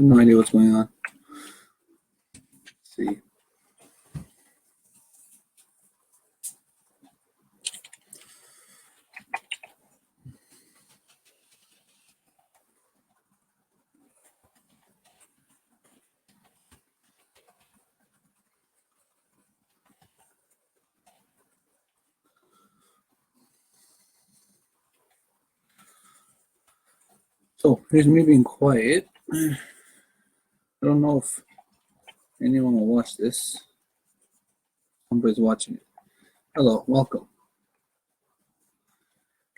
have no idea what's going on. Let's see. So here's me being quiet. I don't know if anyone will watch this. Somebody's watching it. Hello, welcome.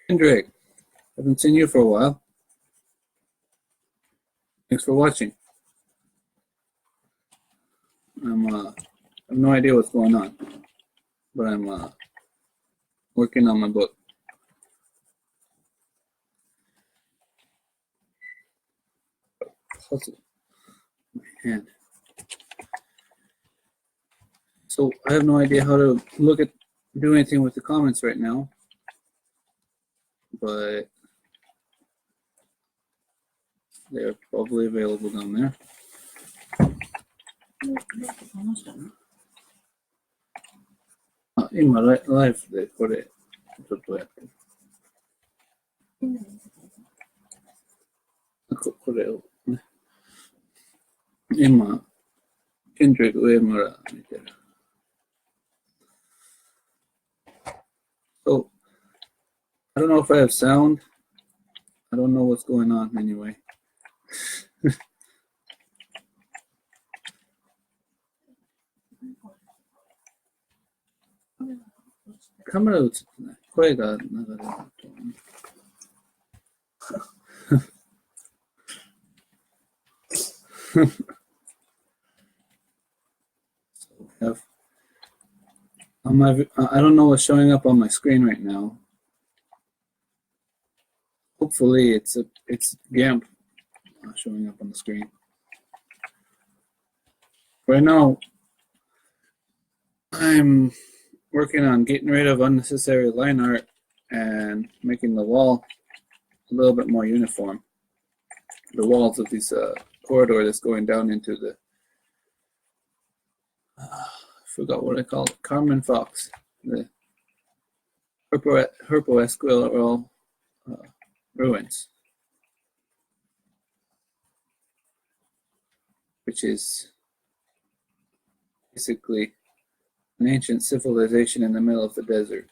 Kendrick, haven't seen you for a while. Thanks for watching. I have no idea what's going on, but I'm working on my book. Puzzle. My hand. So I have no idea how to do anything with the comments right now, but they're probably available down there. In my life, they put it. Emma, Kendrick, Emma. So I don't know if I have sound. I don't know what's going on anyway. Camera 映ってない。声が流れると。I don't know what's showing up on my screen right now. Hopefully it's gimp showing up on the screen. Right now, I'm working on getting rid of unnecessary line art and making the wall a little bit more uniform. The walls of this corridor that's going down into the I forgot what I call it. Carmen Fox, the Herpo-Esquilal ruins, which is basically an ancient civilization in the middle of the desert.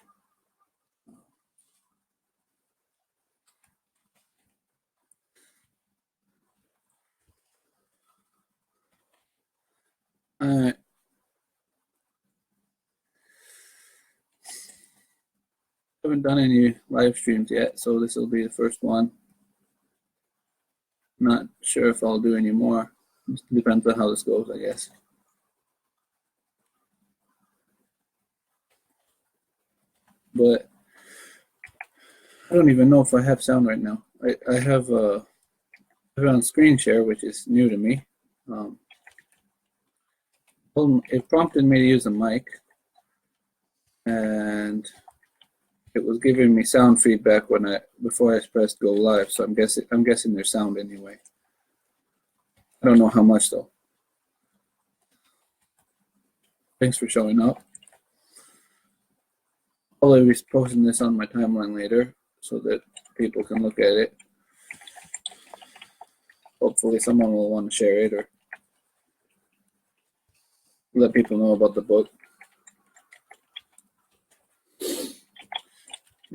I haven't done any live streams yet, so this will be the first one. I'm not sure if I'll do any more. It depends on how this goes, I guess. But I don't even know if I have sound right now. I have it on screen share, which is new to me. It prompted me to use a mic, and it was giving me sound feedback before I pressed go live. So I'm guessing there's sound anyway. I don't know how much though. Thanks for showing up. I'll be posting this on my timeline later so that people can look at it. Hopefully someone will want to share it or let people know about the book.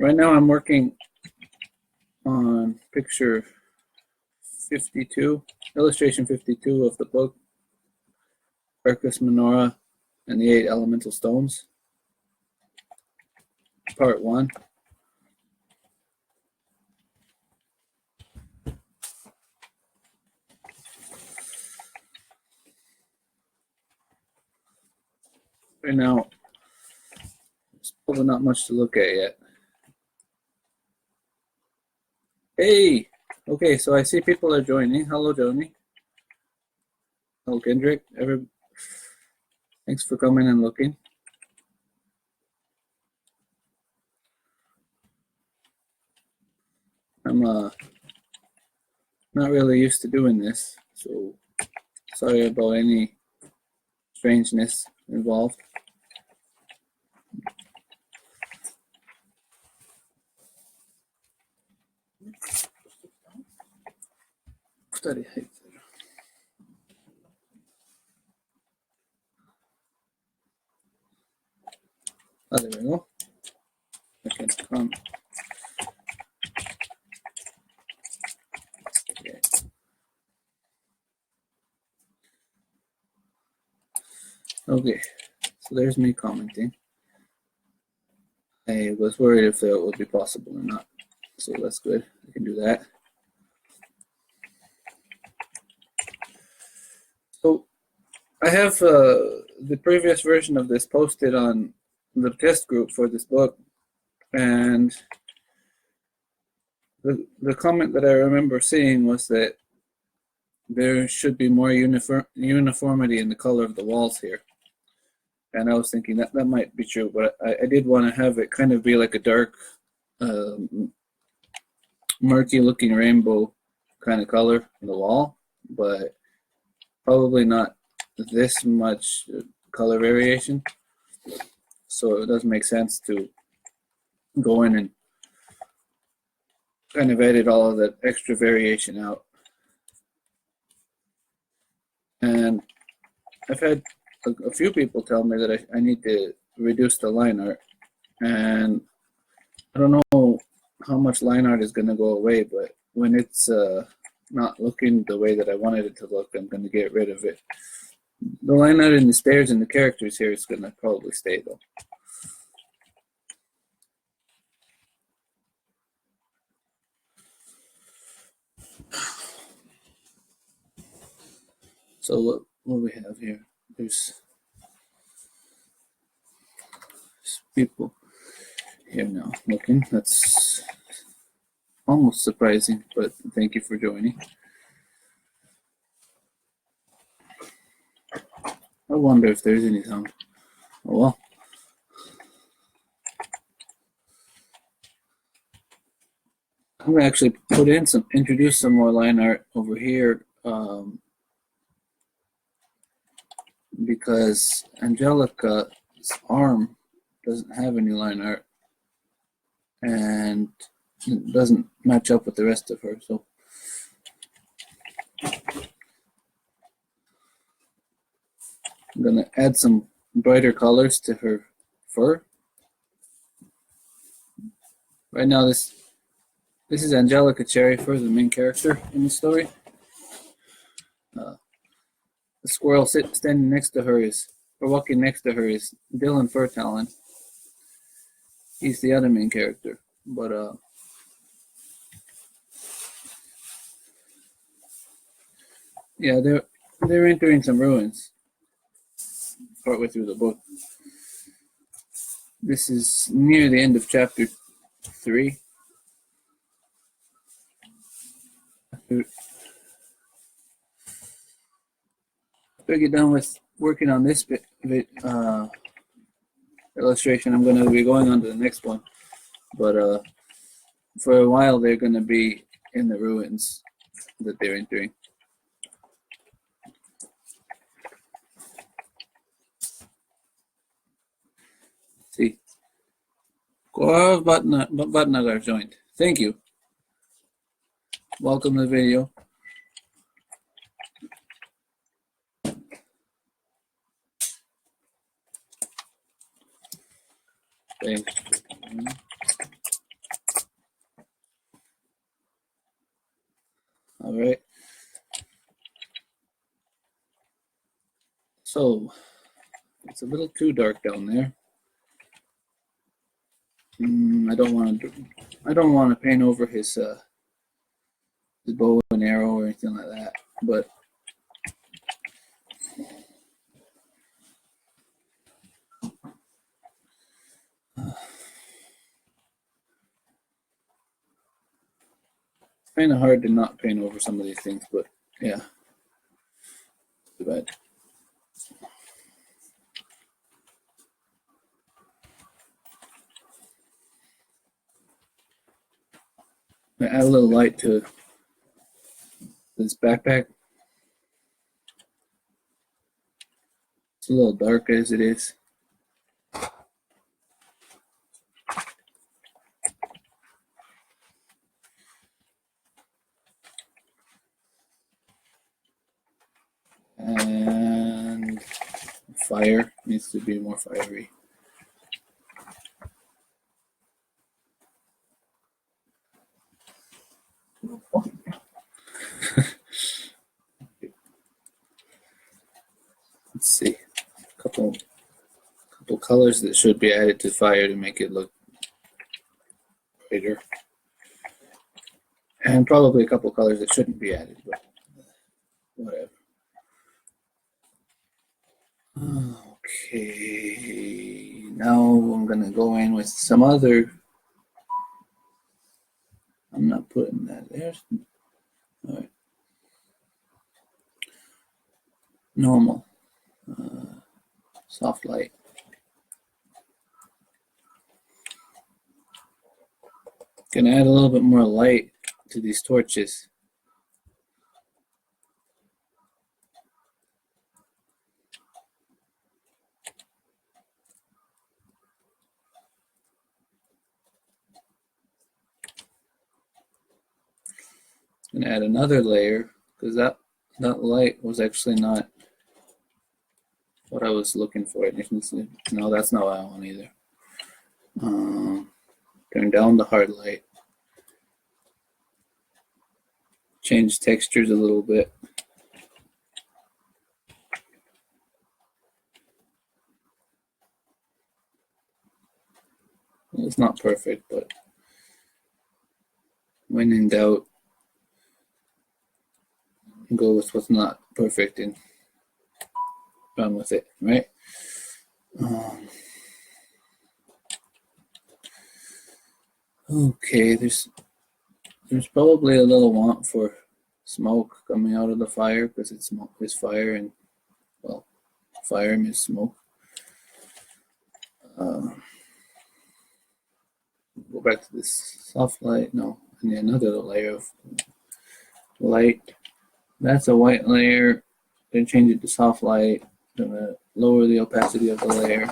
Right now I'm working on picture 52, illustration 52 of the book, Arcus Menorah and the 8 Elemental Stones, part 1. Right now, there's probably not much to look at yet. Hey! Okay, so I see people are joining. Hello, Joni. Hello, Kendrick. Thanks for coming and looking. I'm not really used to doing this, so Sorry about any strangeness involved. Oh, there we go. Okay, come. Okay. Okay, so there's me commenting. I was worried if that would be possible or not, so that's good. I can do that. So I have the previous version of this posted on the test group for this book, and the comment that I remember seeing was that there should be more uniformity in the color of the walls here. And I was thinking that might be true, but I did want to have it kind of be like a dark, murky looking rainbow kind of color on the wall, but probably not this much color variation. So it does make sense to go in and kind of edit all of that extra variation out. And I've had a few people tell me that I need to reduce the line art, and I don't know how much line art is going to go away, but when it's not looking the way that I wanted it to look, I'm going to get rid of it. The line art in the stairs and the characters here is going to probably stay though. So what we have here, there's people here now looking. That's almost surprising, but thank you for joining. I wonder if there's any sound. Oh well. I'm gonna actually introduce some more line art over here, because Angelica's arm doesn't have any line art, and it doesn't match up with the rest of her. So I'm gonna add some brighter colors to her fur. Right now, this is Angelica Cherryfur, the main character in the story. The squirrel standing next to her walking next to her is Dylan Furtalon. He's the other main character, but yeah, they're entering some ruins partway through the book. This is near the end of chapter 3. After I get done with working on this illustration, I'm going to be going on to the next one. But for a while, they're going to be in the ruins that they're entering. See, Gaurav Bhatnagar joined. Thank you. Welcome to the video. Thanks. All right. So it's a little too dark down there. I don't want to paint over his bow and arrow or anything like that, but it's kind of hard to not paint over some of these things, but yeah, too bad. I add a little light to this backpack. It's a little dark as it is. And fire needs to be more fiery. Let's see, a couple colors that should be added to fire to make it look brighter, and probably a couple colors that shouldn't be added, but whatever. Okay, now I'm gonna go in with some other. I'm not putting that there. All right. Normal, soft light. Gonna add a little bit more light to these torches. Gonna add another layer because that light was actually not what I was looking for. No, that's not what I want either. Turn down the hard light. Change textures a little bit. It's not perfect, but when in doubt, go with what's not perfect and run with it, right? Okay, there's probably a little want for smoke coming out of the fire because it's fire, and well, fire means smoke. Go back to this soft light. No, I need another layer of light. That's a white layer. Then change it to soft light. Gonna lower the opacity of the layer.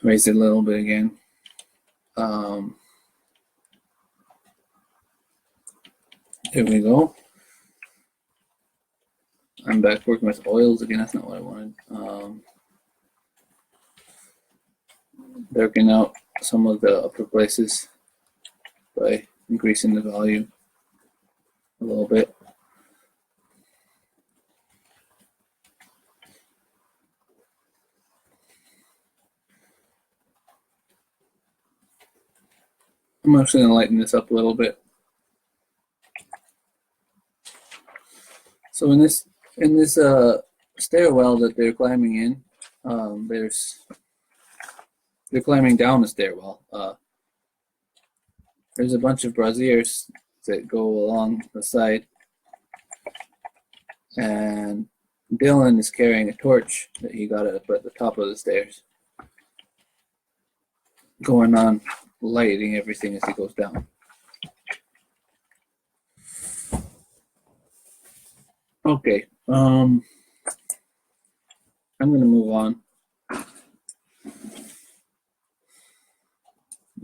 Raise it a little bit again. There we go. I'm back working with oils again. That's not what I wanted. Darken out some of the upper places by increasing the volume a little bit. I'm actually going to lighten this up a little bit. So in this stairwell that they're climbing in, they're climbing down the stairwell. There's a bunch of braziers that go along the side, and Dylan is carrying a torch that he got up at the top of the stairs, going on lighting everything as he goes down. Okay, I'm going to move on.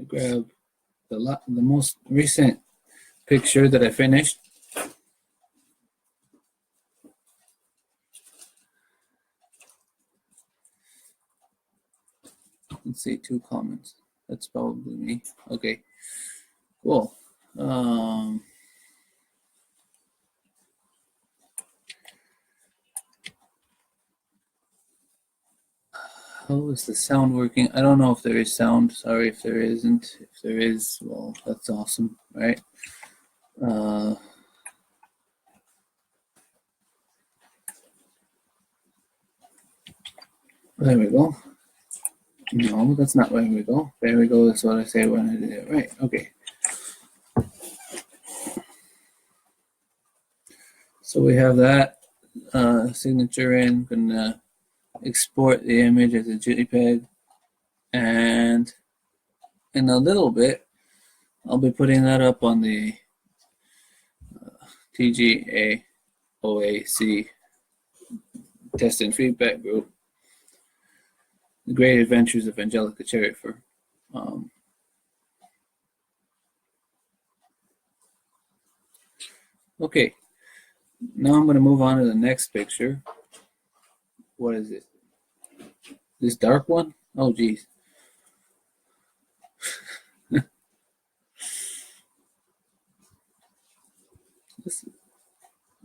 Grab the most recent picture that I finished. Let's see, 2 comments. That's probably me. Okay, cool. How is the sound working? I don't know if there is sound. Sorry if there isn't. If there is, well, that's awesome, right? There we go. No, that's not where we go. There we go. That's what I say when I did it. Right. Okay. So we have that signature in. Gonna export the image as a JPEG, and in a little bit, I'll be putting that up on the TGAOAC test and feedback group, The Great Adventures of Angelica Cherryfur. Okay, now I'm going to move on to the next picture. What is it? This dark one? Oh, geez.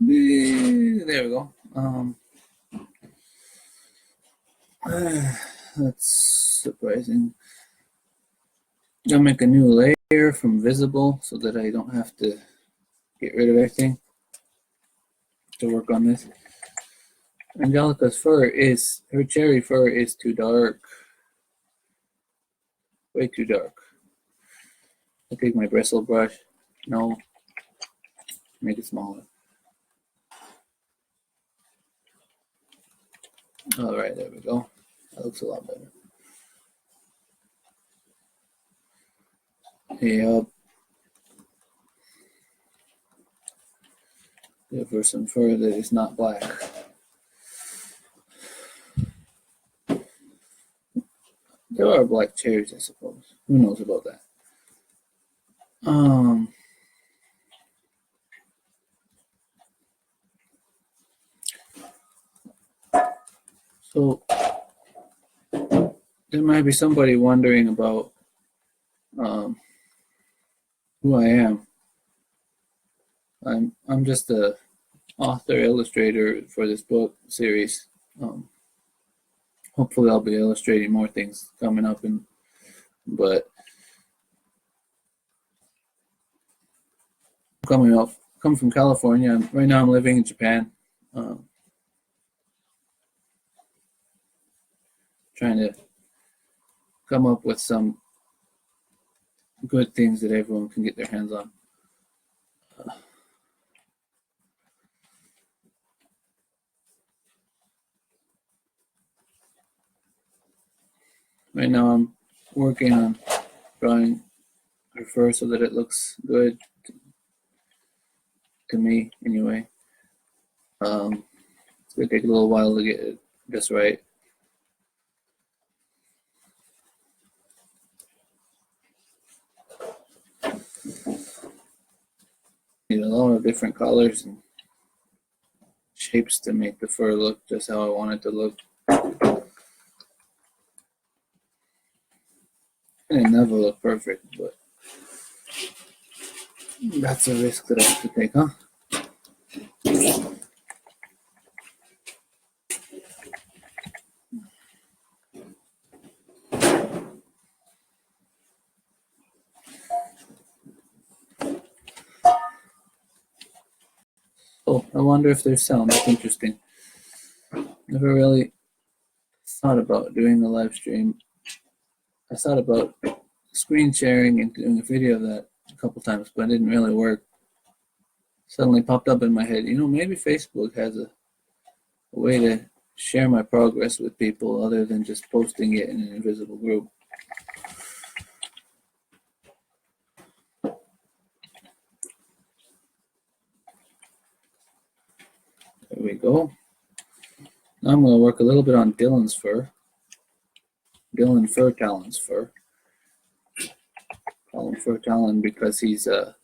There we go. That's surprising. I'll make a new layer from visible so that I don't have to get rid of everything to work on this. Angelica's fur is, her cherry fur is too dark. Way too dark. I take my bristle brush. No. Make it smaller. Alright, there we go. That looks a lot better. Yep. Give her some fur that is not black. There are black cherries, I suppose. Who knows about that? So there might be somebody wondering about who I am. I'm just a author illustrator for this book series. Hopefully I'll be illustrating more things coming up, but come from California. Right now I'm living in Japan. Trying to come up with some good things that everyone can get their hands on. Right now I'm working on drawing her fur so that it looks good to me anyway. It's gonna take a little while to get it just right. Need a lot of different colors and shapes to make the fur look just how I want it to look. And it never look perfect, but that's a risk that I have to take, huh? Oh, I wonder if there's sound. That's interesting. Never really thought about doing a live stream. I thought about screen sharing and doing a video of that a couple times, but it didn't really work. Suddenly popped up in my head, maybe Facebook has a way to share my progress with people other than just posting it in an invisible group. There we go. Now I'm going to work a little bit on Dylan's fur. Dylan Fur Talon's fur. Call him Fur Talon because he's a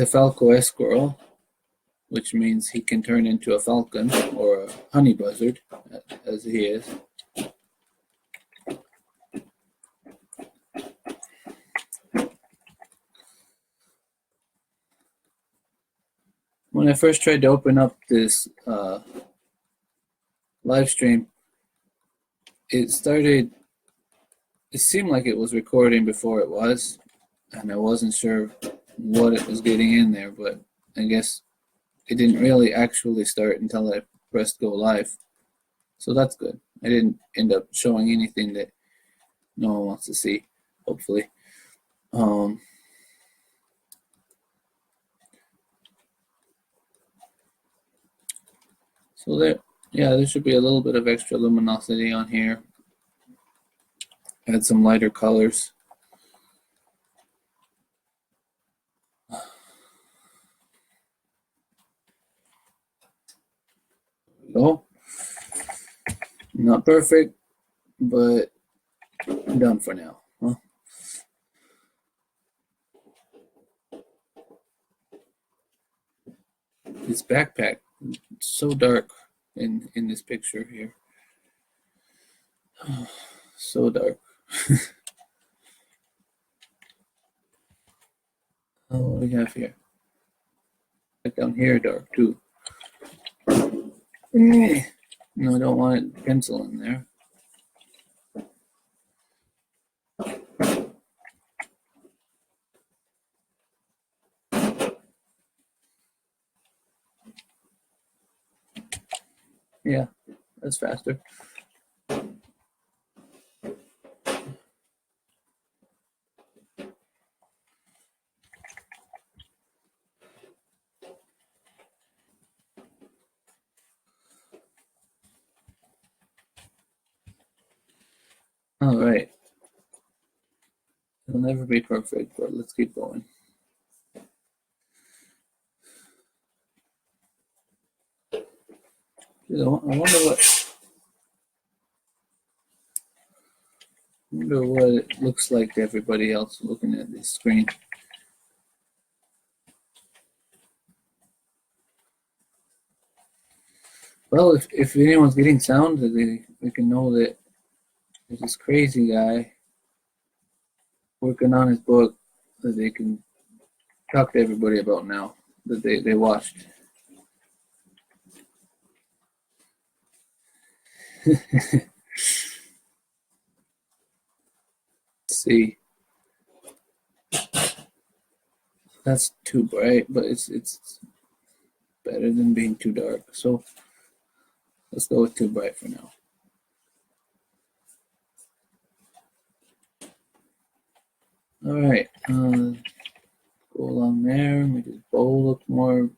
falco squirrel, which means he can turn into a falcon or a honey buzzard, as he is. When I first tried to open up this live stream, it seemed like it was recording before it was, and I wasn't sure what it was getting in there, but I guess it didn't really actually start until I pressed go live. So that's good. I didn't end up showing anything that no one wants to see, hopefully. So there should be a little bit of extra luminosity on here. Add some lighter colors. go. Not perfect, but done for now. Huh? This backpack, it's so dark in this picture here. So dark. Oh, what do we have here? Like down here, dark too. No, I don't want it pencil in there. Yeah, that's faster. All right. It'll never be perfect, but let's keep going. I wonder what it looks like to everybody else looking at this screen. Well, if anyone's getting sound, they can know that there's this crazy guy working on his book that they can talk to everybody about now that they watched. Let's see. That's too bright, but it's better than being too dark. So let's go with too bright for now. All right, go along there. Make his bowl look more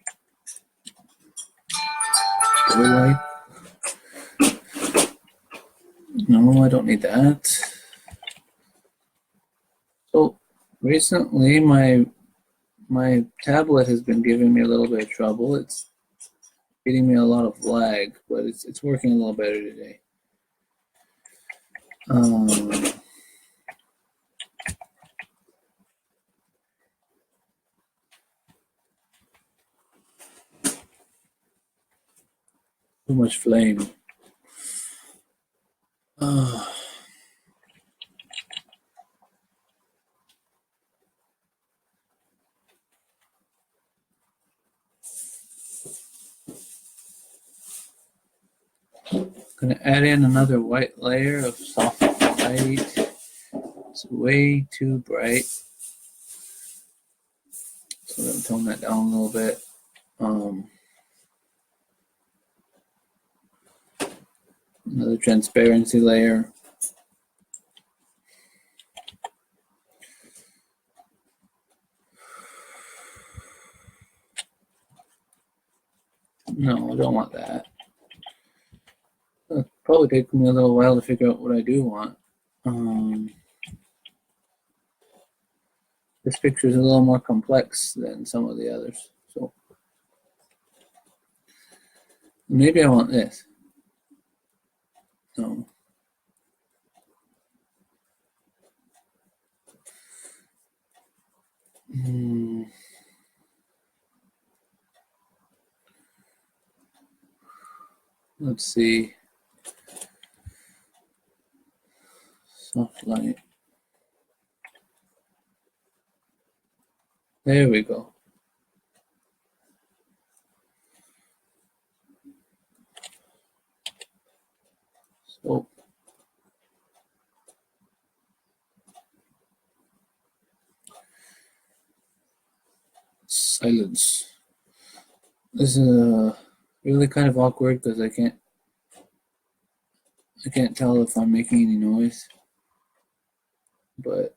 light. No, I don't need that. So recently, my tablet has been giving me a little bit of trouble. It's getting me a lot of lag, but it's working a little better today. Too much flame. Gonna add in another white layer of soft white. It's way too bright. So I'm gonna tone that down a little bit. Another transparency layer. No, I don't want that. It'll probably take me a little while to figure out what I do want. This picture is a little more complex than some of the others. So maybe I want this. No. Let's see. Soft light. There we go. So silence. This is really kind of awkward because I can't tell if I'm making any noise, but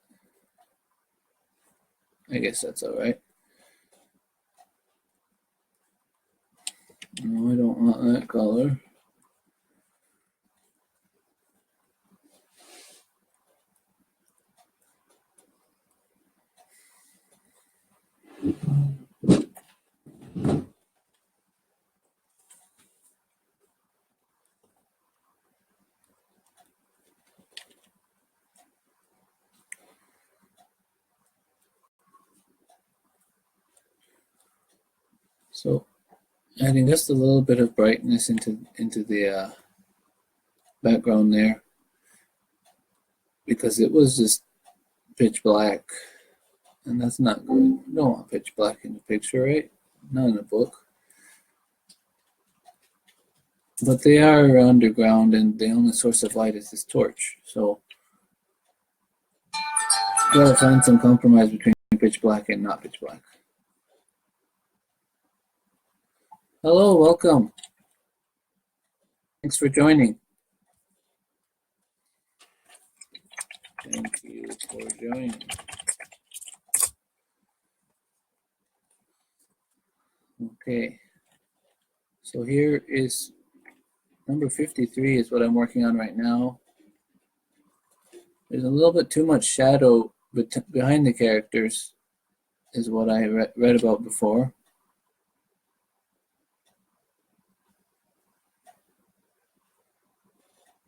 I guess that's all right. No, I don't want that color. So adding just a little bit of brightness into the background there, because it was just pitch black, and that's not good. You don't want pitch black in the picture, right? Not in a book. But they are underground, and the only source of light is this torch. So you gotta find some compromise between pitch black and not pitch black. Hello, welcome. Thanks for joining. Thank you for joining. Okay. So here is number 53 is what I'm working on right now. There's a little bit too much shadow behind the characters, is what I read about before.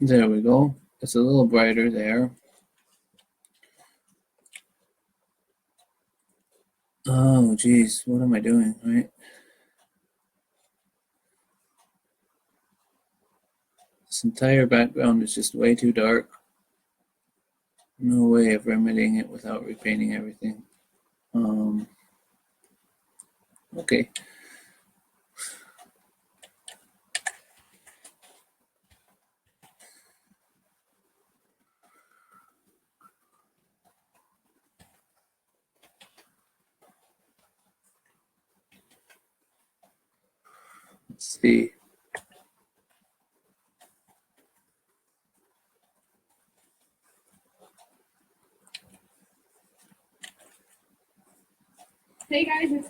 There we go. It's a little brighter there. Oh, geez, what am I doing, right? This entire background is just way too dark. No way of remedying it without repainting everything. Okay. Let's see. Hey guys, it's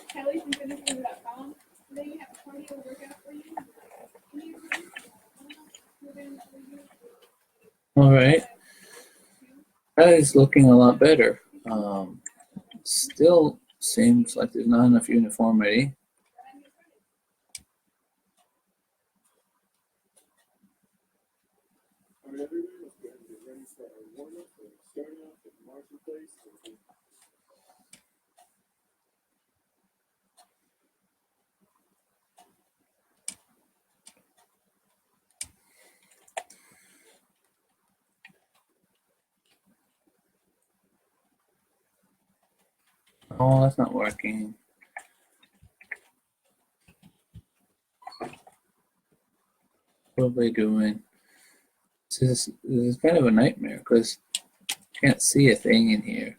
Kelly from fitnessroom.com. Today we have a cardio workout for you. All right. That is looking a lot better. Still seems like there's not enough uniformity. Oh, that's not working. What are they doing? This is kind of a nightmare because you can't see a thing in here.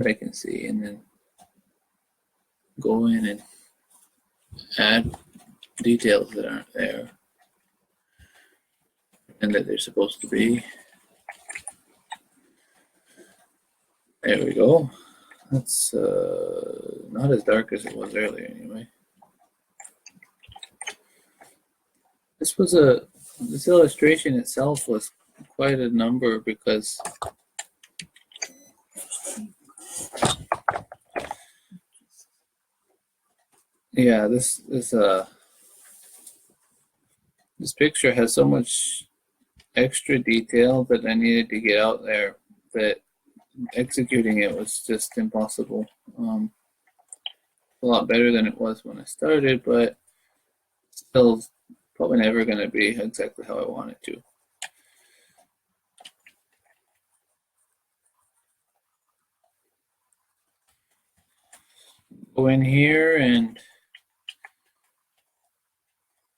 I can see, and then go in and add details that aren't there and that they're supposed to be. There we go. That's not as dark as it was earlier anyway. This illustration itself was quite a number because yeah, this picture has so much extra detail that I needed to get out there that executing it was just impossible. A lot better than it was when I started, but still probably never going to be exactly how I want it to. Go in here and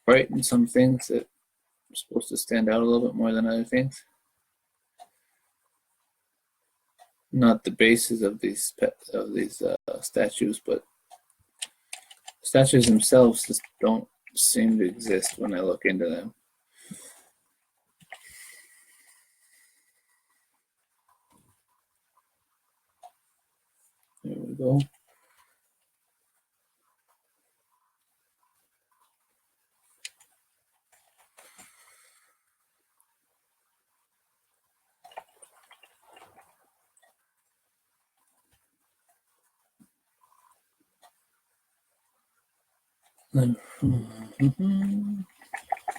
brighten some things that are supposed to stand out a little bit more than other things. Not the bases of these statues, but statues themselves just don't seem to exist when I look into them. There we go.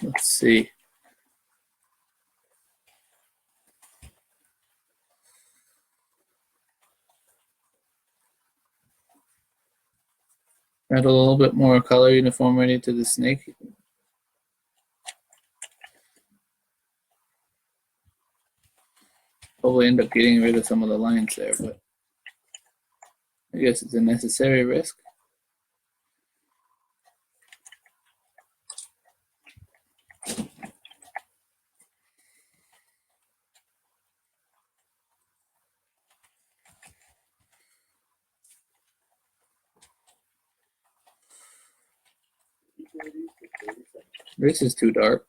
Let's see. Add a little bit more color uniformity to the snake. Probably end up getting rid of some of the lines there, but I guess it's a necessary risk. This is too dark.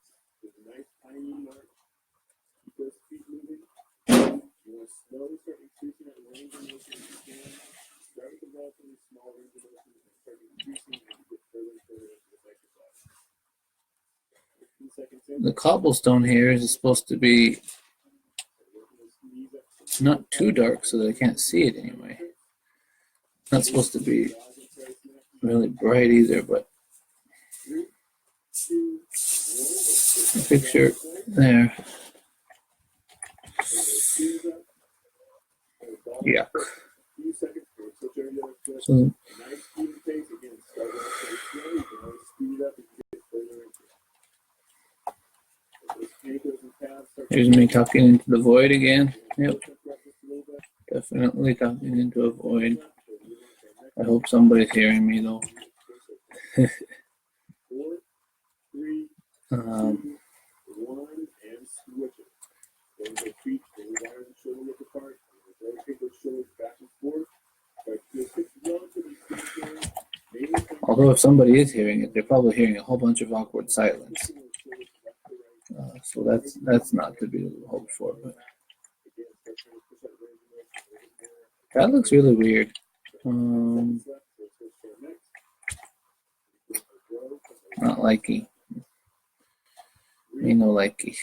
The cobblestone here is supposed to be not too dark so that I can't see it anyway. It's not supposed to be really bright either, but the picture there. Yuck. So here's me talking into the void again. Yep. Definitely talking into a void. I hope somebody's hearing me though. Although if somebody is hearing it, they're probably hearing a whole bunch of awkward silence. So that's not to be hoped for. But that looks really weird. Not likey. Me no likey.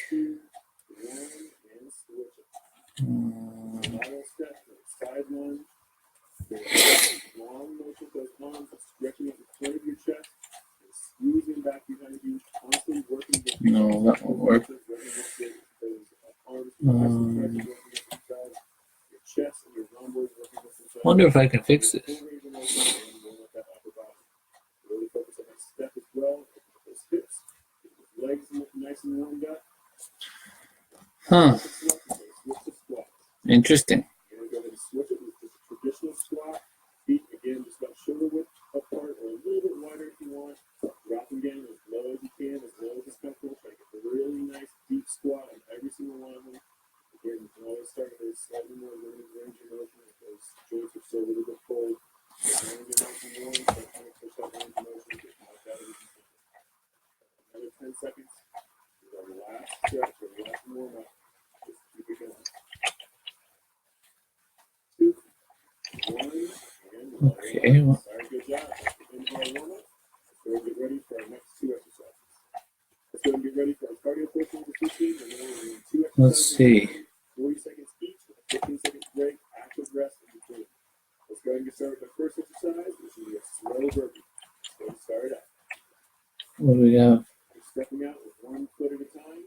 No, that won't work. Wonder if I can fix this. Huh. Interesting. Okay. Well, let's see. What do we have? Stepping out with 1 foot at a time.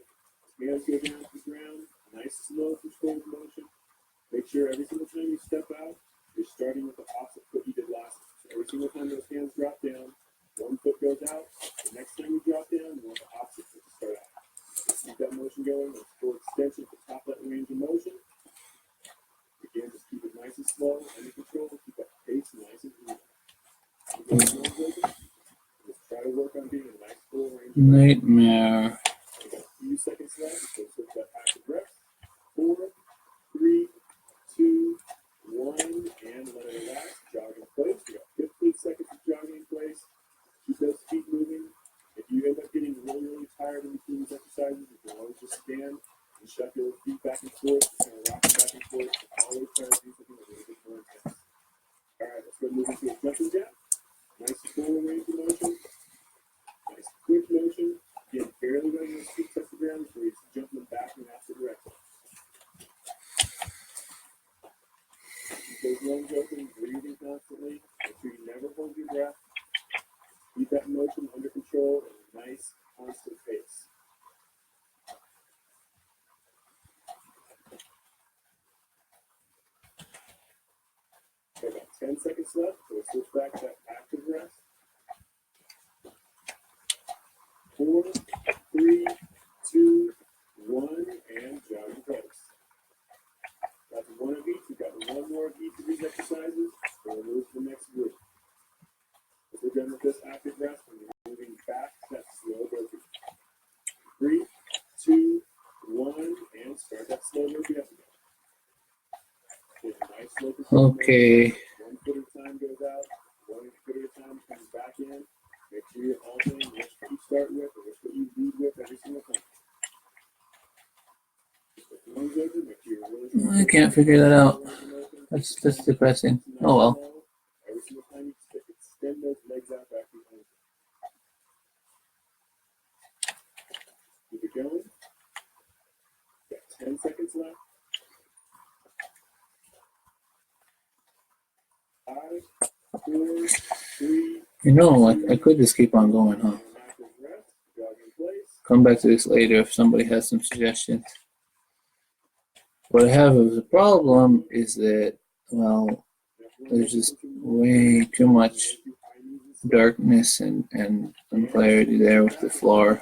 Hands go down to the ground. Nice, slow, controlled motion. Make sure every single time you step out, you're starting with the opposite foot you did last time. So every single time those hands drop down, 1 foot goes out. The next time you drop down, you want the opposite foot to start out. Just keep that motion going. That's full extension at the top of that range of motion. Again, just keep it nice and slow, under control. Keep that pace nice and even. Just try to work on being a nice full range. Nightmare. We got a few seconds left, so take that active breath. 4, 3, 2, 1, and let it relax. Jog in place. We got 15 seconds of jogging in place. Keep those feet moving. If you end up getting really, really tired in between these exercises, you can always just stand and shuffle your feet back and forth, just kind of rocking back and forth. Always try to do something a little bit more intense. All right, let's go move into a jumping jack. Nice full range of motion. Nice quick motion. Again, barely letting those feet touch the ground before you jump them back in the opposite direction. Keep those lungs open, breathing constantly. Make sure you never hold your breath. Keep that motion under control at a nice, constant pace. 10 seconds left, so we'll switch back to active rest. 4, 3, 2, 1, and jog in place. That's one of each. We've got one more of each of these exercises, and we'll move to the next group. If we're done with this active rest, we're moving back to that slow burpee. 3, 2, 1, and start that slow burpee up again. Get a nice slow burpee. Okay. 1 foot at a time goes out, 1 foot at a time comes back in. Make sure you're alternating which foot you start with or which foot you lead with every single time. Lungs open, make sure you're really I can't figure that out. That's depressing. Oh well. Every single time you extend those legs out back behind you. Keep it going. Got 10 seconds left. 5, 4, 3. You know, I could just keep on going, huh? Active rest. Jog in place. Come back to this later if somebody has some suggestions. What I have as a problem is that, well, there's just way too much darkness and unclarity there with the floor.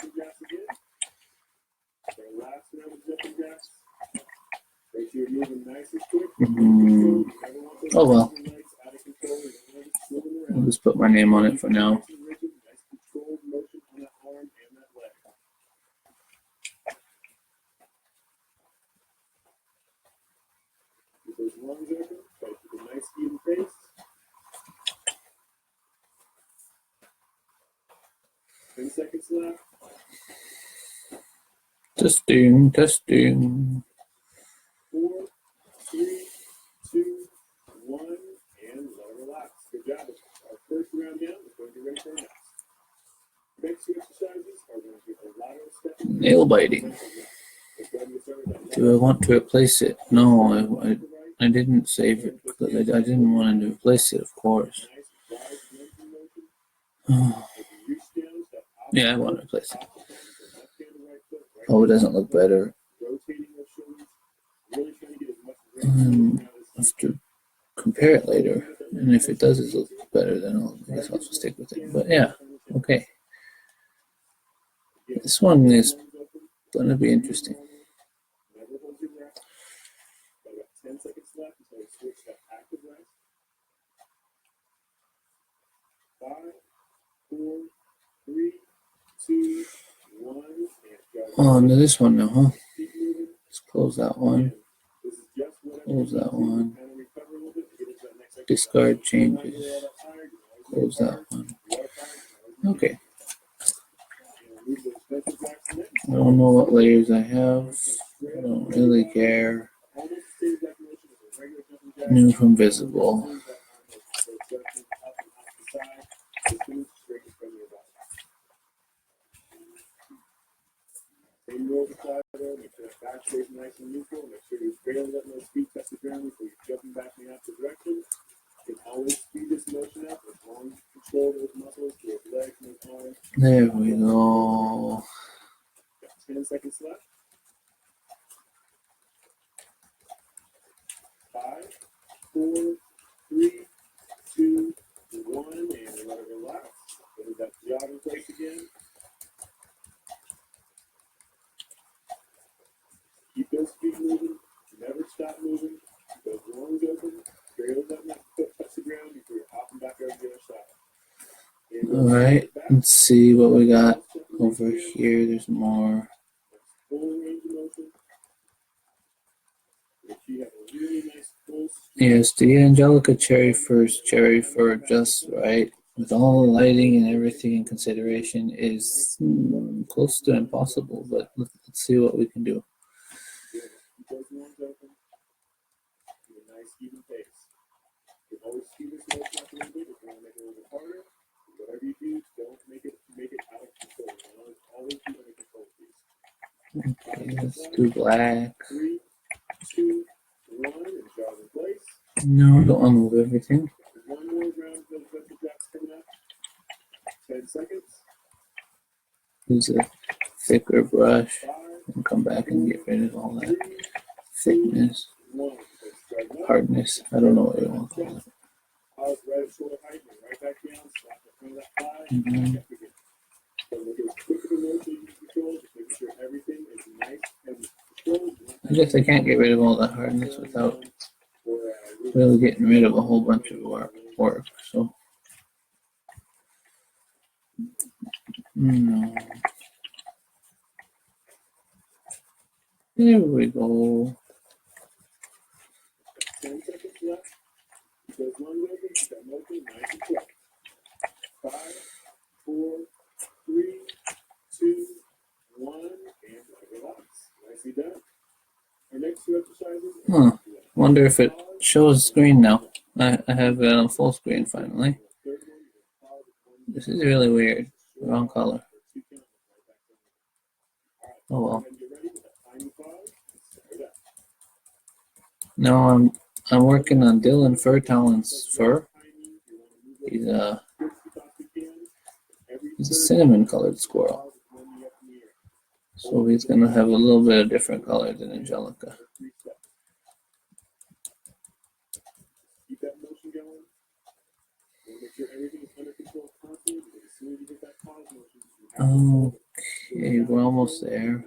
Oh well. I'll just put my name on it for now. Those lungs open, try to keep a nice even pace. 10 seconds left. Testing. 4, 3, 2, 1, and let it relax. Good job. Our first round down is going to be ready for our next. Next two exercises are going to be a lateral step. Nail biting. Do I want to replace it? No, I didn't save it because I didn't want to replace it, of course. Yeah, I want to replace it. Oh, it doesn't look better. I have to compare it later, and if it does look better, then I guess I'll just stick with it. But yeah, okay. This one is gonna be interesting. 10 seconds left until we switch to active rest. 5, 4, 3, 2, 1, and go. On to this one now, huh? Let's close that one. Close that one. Discard changes. Close that one. Okay. I don't know what layers I have. I don't really care. New from visible. Same roll the side though, make sure that back stays nice and neutral. Make sure you're barely letting those feet touch the ground before you're jumping back in the opposite direction. You can always speed this motion up as long as you control those muscles, your legs and those arms. There we go. Got 10 seconds left. 5, 4, 3, 2, 1, and let it relax. Put that jog in place again. Keep those feet moving. Never stop moving. Keep those lungs open. Barely letting that foot touch the ground before you're hopping back over the other side. All right, let's see what we got over here. There's more. Full range of motion. Make sure you have a really nice full Yes, the Angelica Cherryfur just right, with all the lighting and everything in consideration, is close to impossible, but let's see what we can do. Keep those lungs open. Keep a nice even pace. You can always speed this motion up a little bit if you want to make it a little bit harder. Whatever you do, don't make it out of control. You want to always be under control, please. Okay, let's do black. 3, 2, 1, and jog in place. No, don't want to move everything. One more round of those vector jacks coming up. 10 seconds. Use a thicker brush and come back and get rid of all that thickness, hardness. I don't know what you want to call it. pause right at shoulder height, and right back down, slap the front of that thigh, and Mhm. back up again. So look as quick of a motion you can control, just making sure everything is nice and controlled. I guess I can't get rid of all that hardness without really getting rid of a whole bunch of work. So, no. There we go. 10 seconds left. Keep those lungs open, keep that motion nice and quick. 5, 4, 3, 2, 1, and relax. Nicely done. Our next two exercises. Huh. Wonder if it shows screen now. I have it on full screen finally. This is really weird. Wrong color. Oh well. No, I'm working on Dylan Furtalent's fur. He's a cinnamon colored squirrel. So he's gonna have a little bit of different color than Angelica. Keep that motion going. Make sure everything is under control constantly, because as soon as you hit that pause motion, you have to Okay, we're almost there.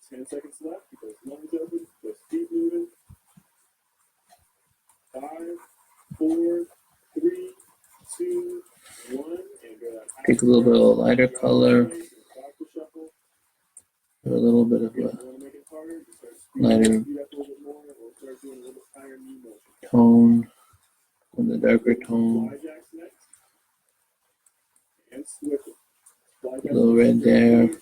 10 seconds left. Keep those lungs open, those feet moving. 5, 4, 3, 2, 1, and go that. Pick a little bit of a lighter color. A little bit of a lighter tone, and the darker tone. A little red there. There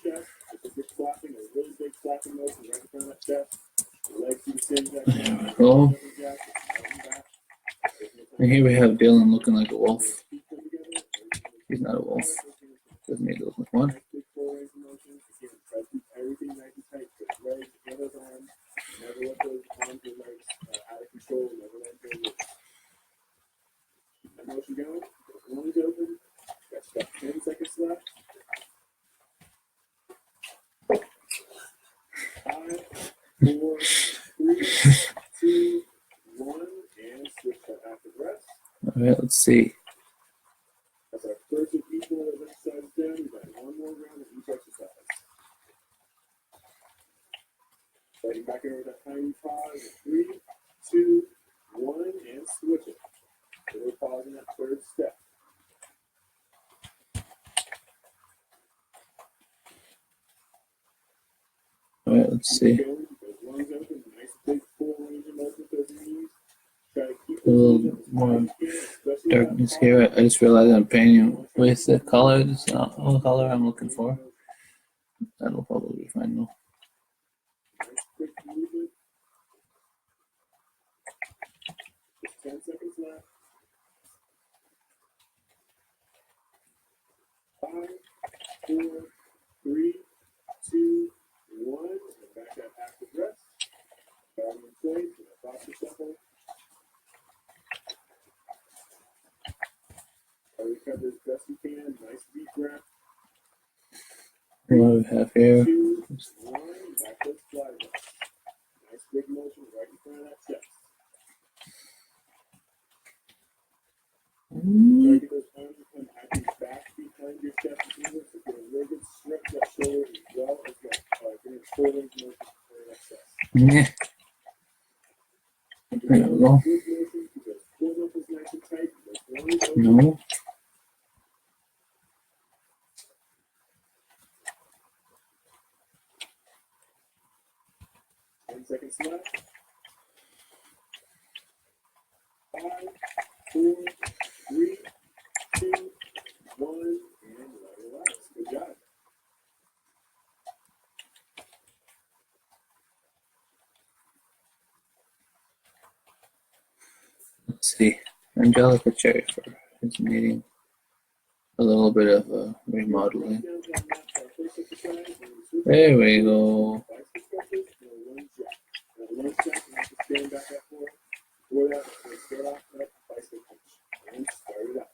we go. And here we have Dylan looking like a wolf. He's not a wolf. Doesn't need to look like one. Motion going. Lungs open. Got about 10 seconds left. 5, 4, 3, 2, 1, and switch that active rest. Alright, let's see. That's our first of each one of those exercises done. We've got one more round of each exercise. Sliding back over that tiny pause. 3, 2, 1, and switch it. So we're pausing that third step. Alright, let's see. Going, keep those lungs open, nice big full range of motion with those knees. Try to keep A little more darkness here. I just realized I'm painting with the color. It's not the color I'm looking for. That'll probably be fine though. Nice quick movement. Just 10 seconds left. 5, 4, 3, 2, 1, and back that active rest. Bottom in place, and a boxer shuffle. Recover as best you can. Nice deep breath. What do we have here? 2, 1, back those fly rests. Nice big motion right in front of that chest. Try to get those arms to come actually back behind your chest and so get a really good stretch that shoulder as well as that getting full range motion for that chest. Yeah. There we go. Good motion, keep those full muscles nice and tight. Those lungs open. No. Seconds left. 5, 4, 3, 2, 1, and relax. Good job. Let's see. Angelica Cherryfur is needing a little bit of remodeling. There we go. Stand back up for it. Before that, start off that bicycle punch. And start it out.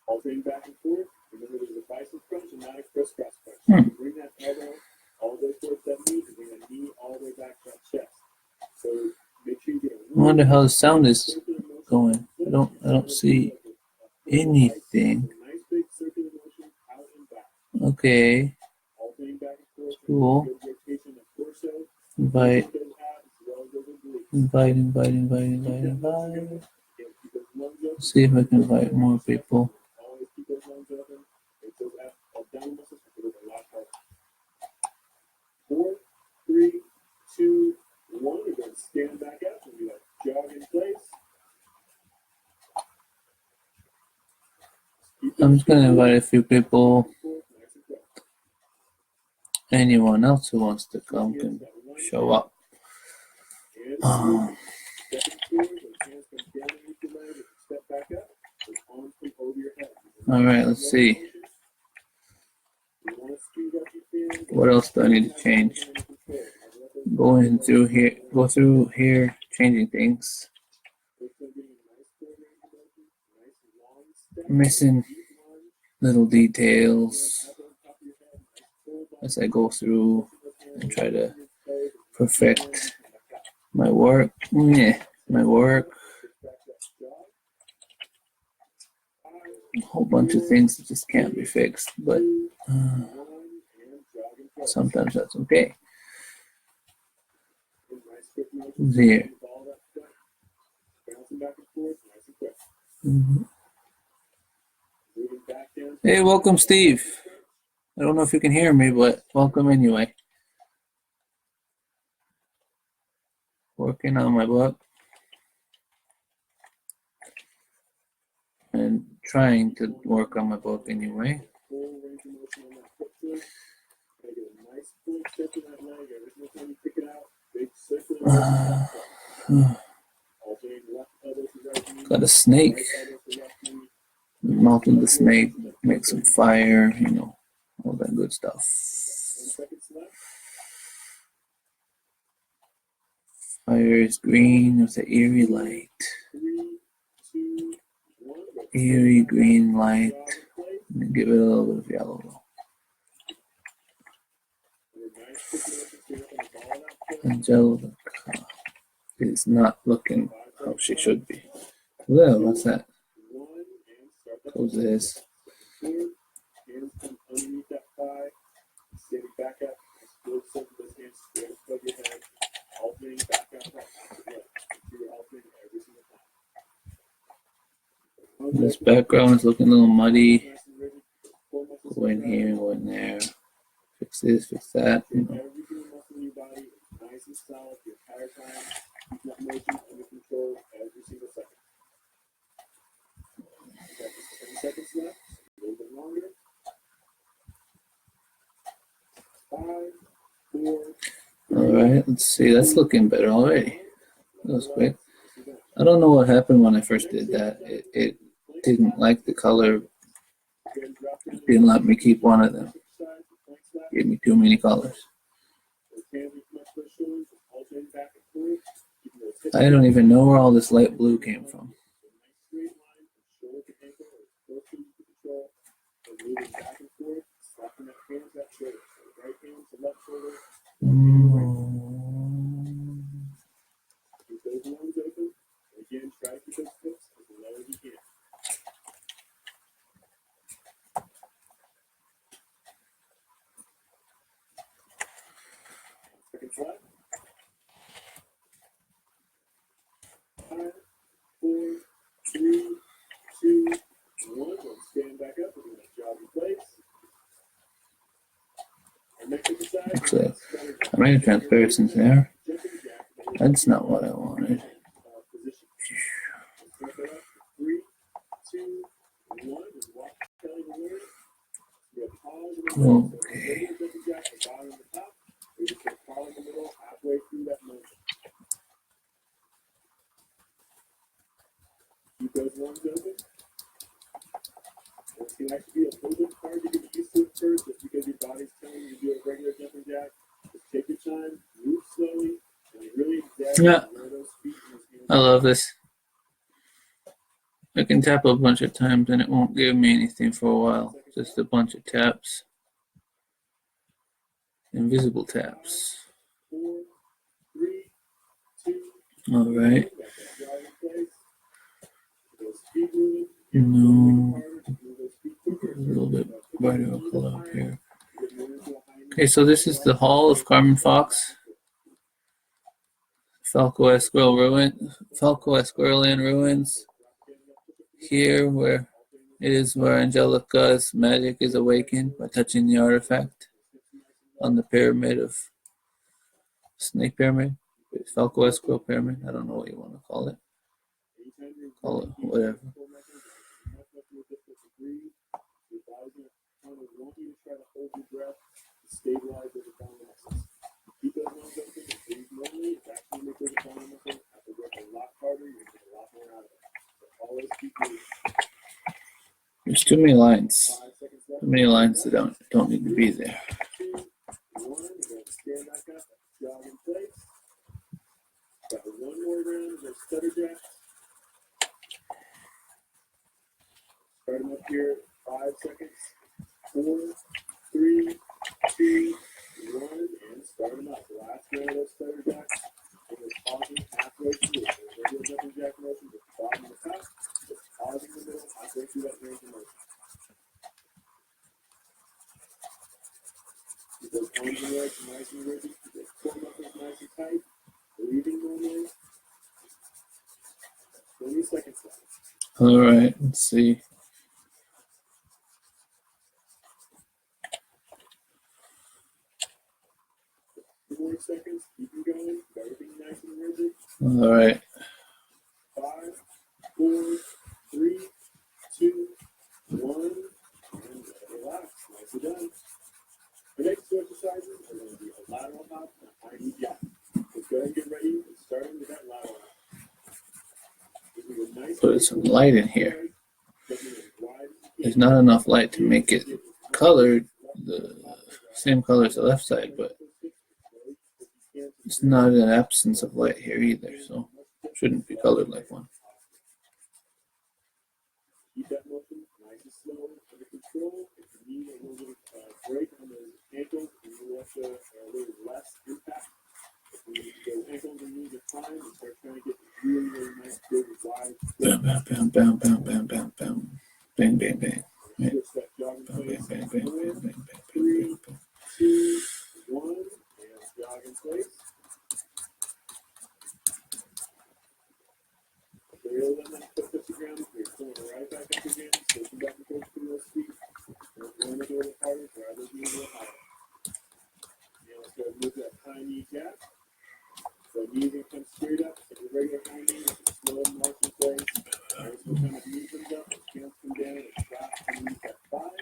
Alternating back and forth. Remember there's a bicycle punch and not a crisscross punch. Bring that elbow all the way towards that knee and bring that knee all the way back to that chest. So make sure you get a I wonder how the sound is going? I don't see anything. Nice big circular motion out and back. Okay, Alternating back and forth. cool. Good rotation of torso. Invite, Those abs as well as those obliques. invite. Again, keep those lungs open. See if I can invite more people. Always keep those lungs open. Make those abdominal muscles move a lot harder. 4, 3, 2, 1. We're going to stand back up and we like jog in place. I'm just gonna invite a few people. Nice and quick. Anyone else who wants to come can show up. And stepping forward, those hands come down underneath your leg. As you step back up, those arms come over your head. All right, let's see. You want to squeeze up your fin. What else do I need to change? Going through here, go through here, changing things. Missing little details as I go through and try to perfect my work. Yeah, my work. A whole bunch of things that just can't be fixed, but sometimes that's okay. Who's here? Mhm. Hey, welcome, Steve. I don't know if you can hear me, but welcome anyway. Working on my book and trying to work on my book anyway. Got a snake. Melting the snake, make some fire, you know, all that good stuff. Fire is green with an eerie light. Eerie green light. And give it a little bit of yellow. Angelica is not looking how she should be. Well, what's that? Close this. Hands come underneath that thigh. Standing back up. Split some of those hands straight above your head. Alternating back up, right. You're alternating every single time. This background is looking a little muddy. Go in here, go in there. Fix this, fix that. You know. Every single muscle in your body is nice and solid the entire time. Keep that motion under control every single second. Got just 10 seconds left. A little bit longer. 5, 4. All right, let's see. That's looking better already. That was quick. I don't know what happened when I first did that. It didn't like the color. It didn't let me keep one of them. Gave me too many colors. I don't even know where all this light blue came from. Keep those lungs open. Again, try to keep those hips as low as you can. Seconds left. 5, 4, 3, 2, 1. We'll stand back up. We're going to jog in place. Our next exercise. Looks like I made a transparency there. That's not what I wanted. Position. Step it up. 3, 2, 1. And walk belly to word. You'll pause in the middle. Okay. So jumping jack, the bottom and the top. We're just going to pause in the middle, halfway through that motion. Keep those lungs open. It's going to actually be a little bit hard to get used to at first, just because your body's telling you to do a regular jumping jack. Just take your time, move slowly, and you really Yeah. where those feet and those hands. I love this. I can tap a bunch of times and it won't give me anything for a while. Just a bunch of taps. Invisible taps. 4, 3, 2. All right. Got that jog in place. Keep moving. No, Harder to move those feet quicker. a little bit brighter color up here. Get more into a high knee. Okay, so this is the Hall of Carmen Fox, Falco Esquerlian ruins. Here, where it is where Angelica's magic is awakened by touching the artifact on the pyramid of Snake Pyramid, Falco Esquerl Pyramid. I don't know what you want to call it. Call it whatever. Stabilize those abdominal muscles. Keep those lungs open, breathe normally. It's actually make those abdominal muscles have to work a lot harder. You're gonna get a lot more out of it. So always keep moving. There's too many lines. 5 seconds left. Too many lines that don't need to be there. 2, 1. We're gonna stand back up. Jog in place. Got one more round of those stutter jacks. Start them up here. 5 seconds. 4, 3, 2, 1, and start them up. Last round of those stutter jacks. And we're pausing halfway through. So regular jumping jack motion, just bottom and top. Just pausing in the middle, halfway through that range of motion. Keep those arms and legs nice and rigid. Keep those core muscles nice and tight. Breathing normally. 20 seconds left. All right, let's see. More seconds, keep them going, keep everything nice and rigid. All right. 5, 4, 3, 2, 1, and relax. Nicely done. The next two exercises are going to be a lateral hop and a high knee jack. Let's go ahead and get ready and starting with that lateral hop. Put some light in here. There's not enough light to make it colored the same color as the left side, but it's not an absence of light here either, so it shouldn't be colored like one. Keep that motion nice and slow, under control. If you need a little bit of break on those ankles, you want a little less impact. If you need to go ankles and knees are fine, and start trying to get really, really nice, big, wide. Bam, bam, bam, bam, bam, bam, bam, bam. Bang, bang, bang. Right. Switch that jogging Bam, place. bang, bang, bang, bang, bang, bang, bang, 3, bang, bang. 2, 1, and jog in place. Really let that foot touch the ground. You're pulling right back up again. So you got to go through those feet. You're going to go a little harder. Drive those knees a little higher. Now let's go ahead and move that high knee jack. So knees going to come straight up. So your regular high knee, slow march in place. Nice little kind of knee comes up. Those hands come down and drop underneath that thigh.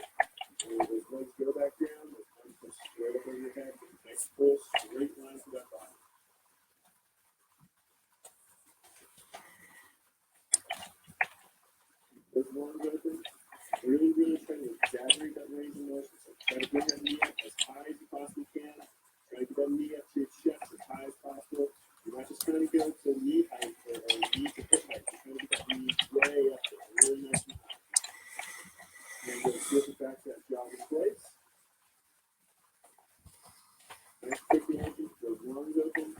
And those legs go back down. Those arms go straight up over your head. Nice full straight line to that body. Those arms open. Really, really try to exaggerate that range of motion. So try to bring that knee up as high as you possibly can. Try to get that knee up to your chest as high as possible. You're not just trying to go to knee height or knee to hip height. You're trying to get that knee way up there, really nice and high. And then go flip it back to that jog in place. Nice quick motion. Those lungs open.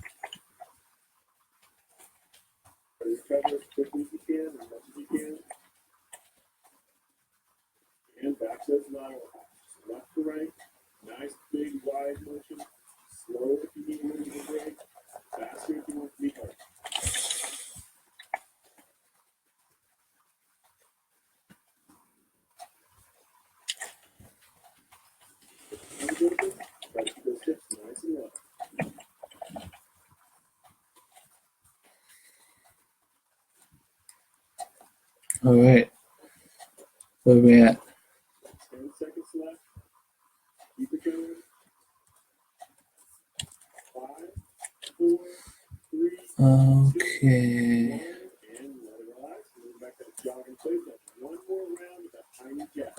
Try to recover as quickly as you can, as much as you can. And back to those lateral hops. Left to right. Nice, big, wide motion. Slow if you need a little bit of break. Faster if you want to be hard. Arms open. Try to keep those hips nice and low. All right. Where are we at? 10 seconds left. Keep it going. 5, 4, 3, 2, 1, Okay. and let it relax. Move back to that jog in place. That's one more round with that tiny jack.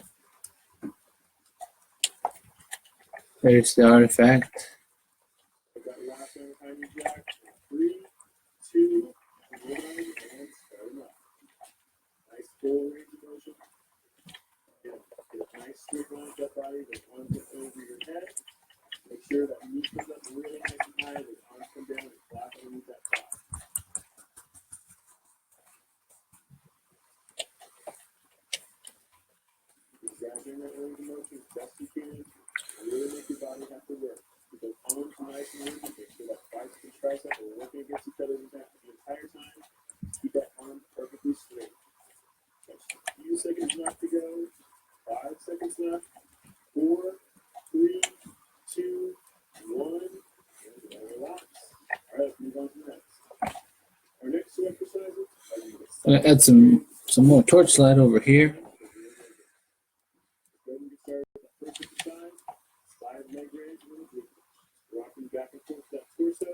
There's the artifact. Put that last round of tiny jack. 3, 2, 1, and start them up. Nice full range of motion. Get a nice straight line with that body. Those arms up over your head. Make sure that knee comes up really nice and high. Those arms come down and flap underneath that thigh. bring that range of motion as best you can. Really make your body have to work. Keep those arms nice and rigid. Make sure that bicep and tricep are working against each other the entire time. Keep that arm perfectly straight. Just a few seconds left to go. 5 seconds left. 4, 3, 2, 1, and relax. All right, let's move on to the next. Our next two exercises are going to be I'm gonna add some more torch light over here. Then we start with the first exercise. Slide leg raise with a glute bridge. Rocking back and forth that torso.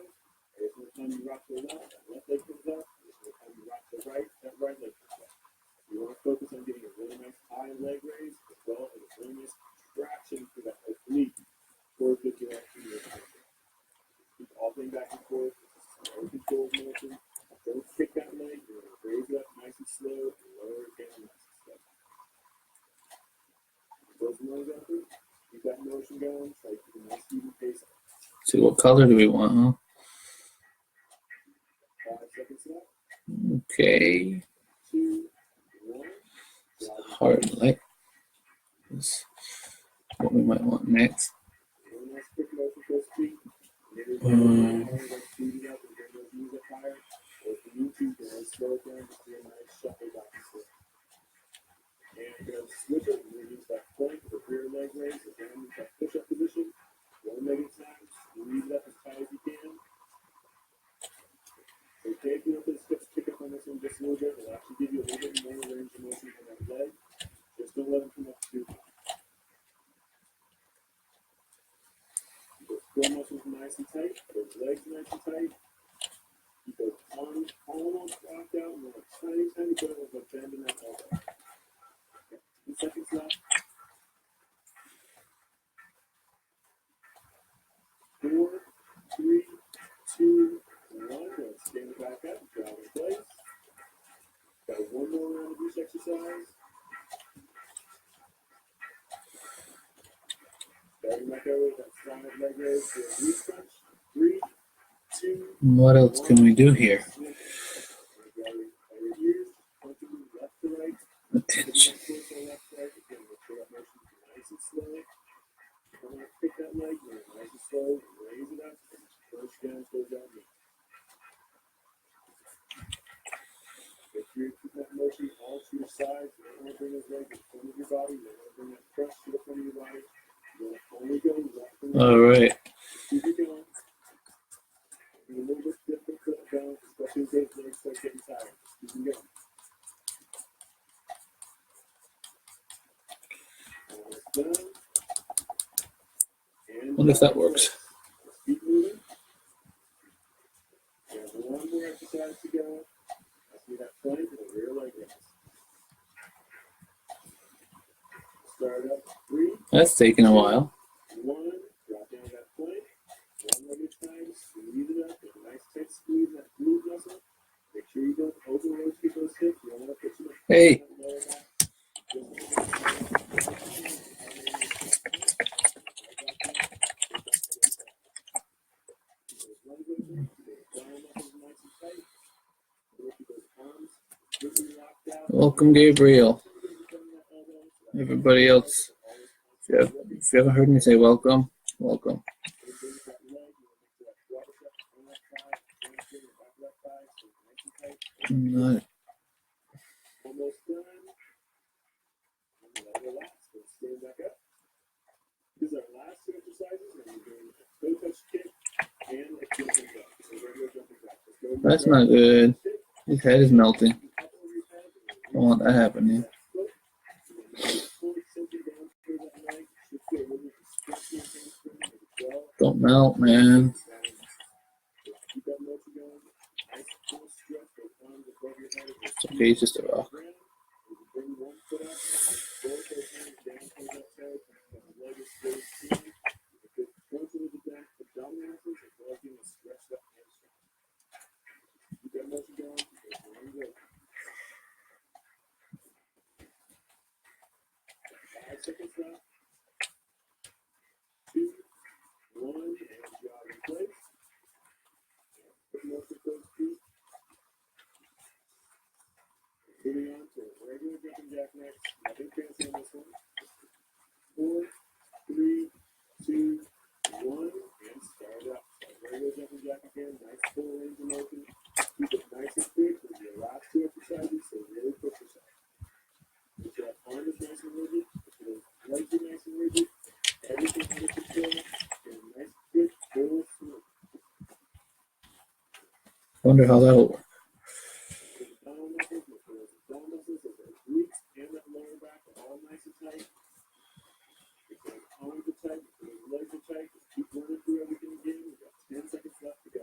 Every single time you rock the left, that left leg comes up. Every single time you rock the right, that right leg comes up. You want to focus on getting a really nice high leg raise as well as a really nice traction through that oblique towards the direction you're going. Keep all things back and forth. No controlled motion. Don't kick that leg. You're going to raise it up nice and slow and lower it down nice and slow. Those lungs out there. Keep that motion going. Try to keep a nice even pace. See what color do we want, huh? 5 seconds left. Okay. 2, 1. Hard light is what we might want next. One nice quick motion for those feet. Maybe Um, like speed it up and bring those knees up higher. Or if you need to, you can always slow it down. Just do a nice shuffle back and forth. And you're going to switch it and reduce that plank or rear leg raise again into that push-up position. One leg at a time. Squeeze it up as high as you can. Okay, if you let those hips kick up on this one just a little bit, it'll actually give you a little bit more range of motion on that leg. Just don't let them come up too high. Keep those core muscles nice and tight. Those legs nice and tight. Keep those arms almost locked out. And then a tiny bit of a bend in that elbow. Okay, 2 seconds left. 4, 3, 2, 1. Let's stand back up. Grab in place. Got one more round of each exercise. Starting back over with that slide leg raise to a glute crunch. 3, 2, What else can we do here? switch. Over here, punching left to right. Attention. Torso left to right. Again, make sure that motion is nice and slow. Come on, pick that leg, nice and slow. Raise it up and push down towards that knee. Make sure you keep that motion all to your sides. You don't want to bring those legs in front of your body. You don't want to bring that press to the front of your body. You want to only go left and right. All right. Keep it going. Be a little bit different to the balance, especially as those legs start getting tired. Just keep them going. Almost done. And Wonder if that works. let's keep moving. We have one more exercise to go. Let's do that plank with a rear leg raise. Start up. 3, That's taking a while. 1. Drop down that plank. One leg at a time. Squeeze it up. Get a nice tight squeeze in that glute muscle. Make sure you don't over rotate those hips. You don't want to put too much Hey. pressure on that lower back. Welcome, Gabriel. Everybody else, if you haven't heard me say welcome, welcome. Not Almost done. And relax. Let's stand back up. These are our last two exercises, and we're doing a toe touch kick and a jumping jack. So regular jumping jack. Let's go. That's not good. His head is melting. Don't want that happening. Don't melt, man. Keep that motion going. Nice full stretch. Those arms above your head. It's okay, he's just a rock. Bring one foot up, both those hands down towards that toe, and the leg is still straight. If it goes into the back, abdominal muscles, as well as you want to stretch that hamstring. Keep that motion going. Keep those arms open. 5 seconds left. 2, 1, and jog in place. Put motion for those feet. Moving on to a regular jumping jack next. Nothing fancy on this one. wonder how that'll work. Glutes and that lower back are all nice and tight. If those arms are tight, if those legs are tight, just keep running through everything again. We've got 10 seconds left to go.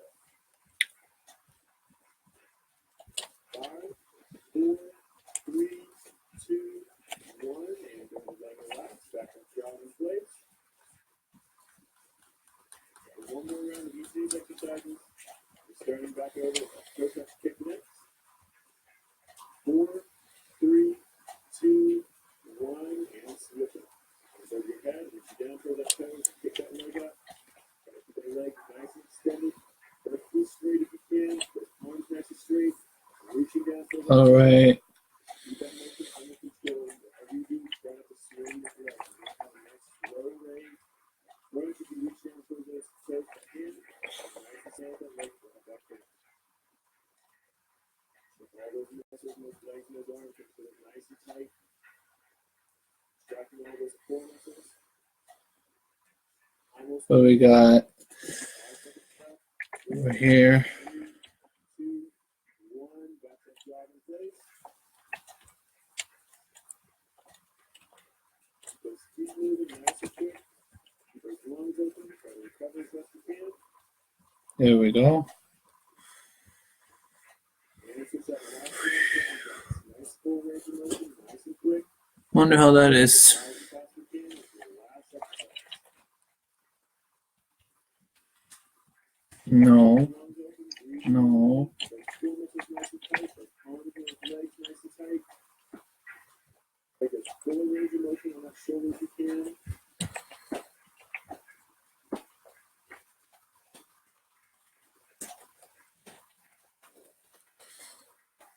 5, 4, 3, 2, 1, and then leg relax. Back up, jaw in place. Got one more round of each of these exercises. We're starting back over. First, let's kick next. 4, 3, 2, 1, and switch it. Arms over your head, reach down toward that toe, kick that leg up. Try to keep that leg nice and extended. Vertically straight if you can. Those arms nice and straight. Reaching down toward that toe. All right. Keep that motion under control. Whatever you do, try not to swing that leg. Make that a nice slow raise. Once you can reach down toward those toes again, nice and sound that leg back down. All those muscles, those legs, and those arms, put it nice and tight. Tracking all those core muscles. Almost So we got 5 seconds left. over here. 3, 2, 1. Back that jog in place. Keep those feet moving nice and quick. Keep those lungs open. Try to recover as best you can. There we go. And switch that last one to nice full range of motion, nice and quick. Wonder how that is. As fast as you can with your last exercise. No. Lungs open, breathe. No. Those core muscles nice and tight. Those arms and those legs nice and tight. Take as full range of motion on that shoulder as you can.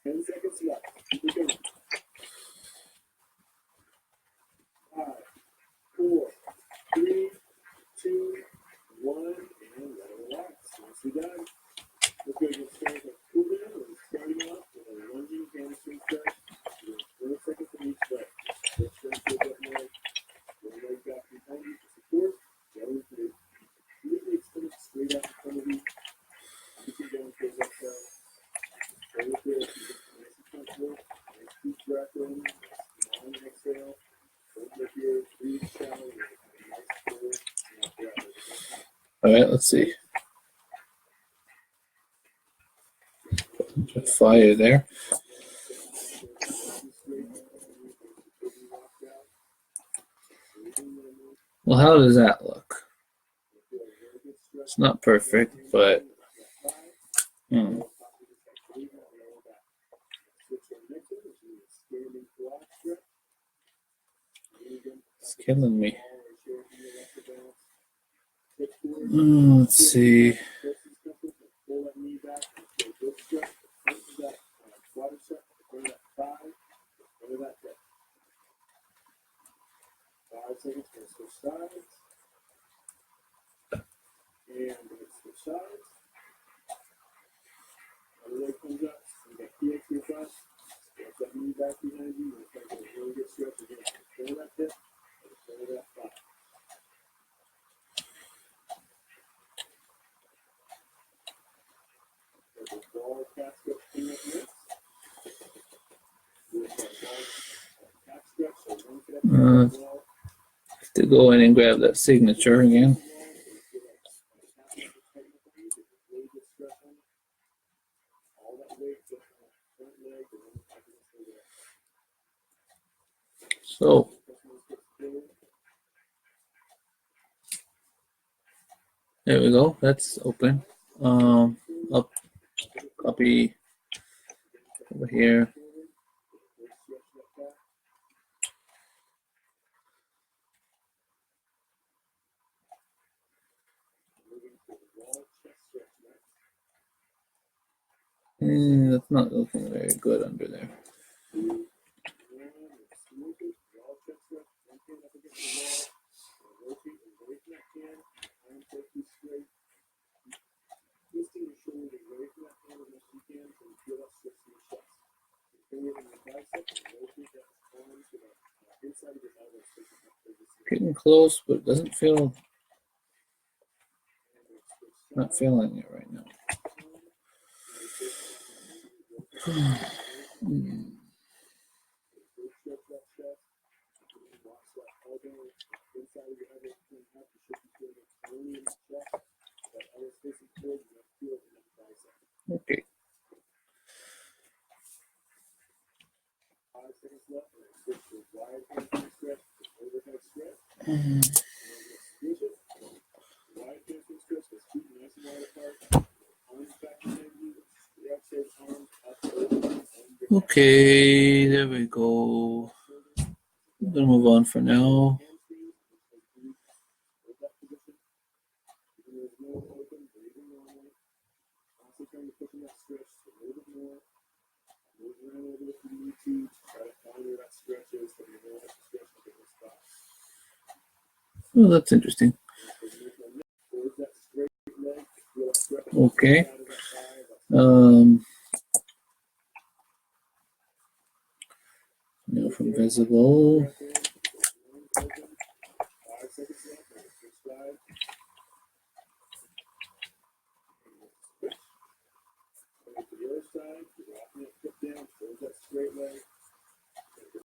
Ten seconds left. Keep it going. 5, 4, 3, 2, 1, and let it relax. Nicely done. Let's go ahead and start with a cool down. We're starting off with a lunging hamstring stretch. We're doing 4 seconds on each leg. Let's stretch with that leg. One leg back behind you for support. The other three. Completely extended straight out in front of you. Reaching down towards that toe. Hold it there. Keep it nice and comfortable. Nice deep breath in. Nice long exhale. Hold it here. Breathe shallow. Nice full breath. All right, let's see. Just fire there. Well, how does that look? It's not perfect, but it's killing me. Let's see. Seconds for switch sides. And let's switch sides. Other leg comes up. You got PX to your butt. Stretch that knee back behind you. You're going to get a really good stretch again. Pull that hip. Pull that thigh. There's a ball calf stretch coming up next. With that ball calf stretch. So one calf stretch. To go in and grab that signature again. So there we go. That's open. Up, copy over here. That's not looking very good under there. Getting close, but it doesn't feel. Not feeling it right now. Stretch that chest. Watch that elbow inside of your elbow coming up. You should be feeling it only in the chest. That elbow facing forward, you have to feel it in the bicep. Okay. 5 seconds left, and then switch to a wide hamstring stretch, to overhead stretch. Mm. And then just switch it. Wide hamstring stretch, just keep it nice and wide apart. Arms back behind you. Stretch those arms up over and Okay, there we go. I'm gonna move on for now. hamstrings. Hold that position. Even though there's no open, breathing normally. Also trying to push in that stretch a little bit more. Move around a little bit if you need to. Try to find where that stretch is so you know what to stretch in different spots. Oh, that's interesting. Towards that straight leg. Feel that stretch. Okay. Side of that thigh. That's Now from visible. breath in. Lungs open. 5 seconds left. And switch side. Switch. Going to the other side. You're walking that foot down towards that straight leg.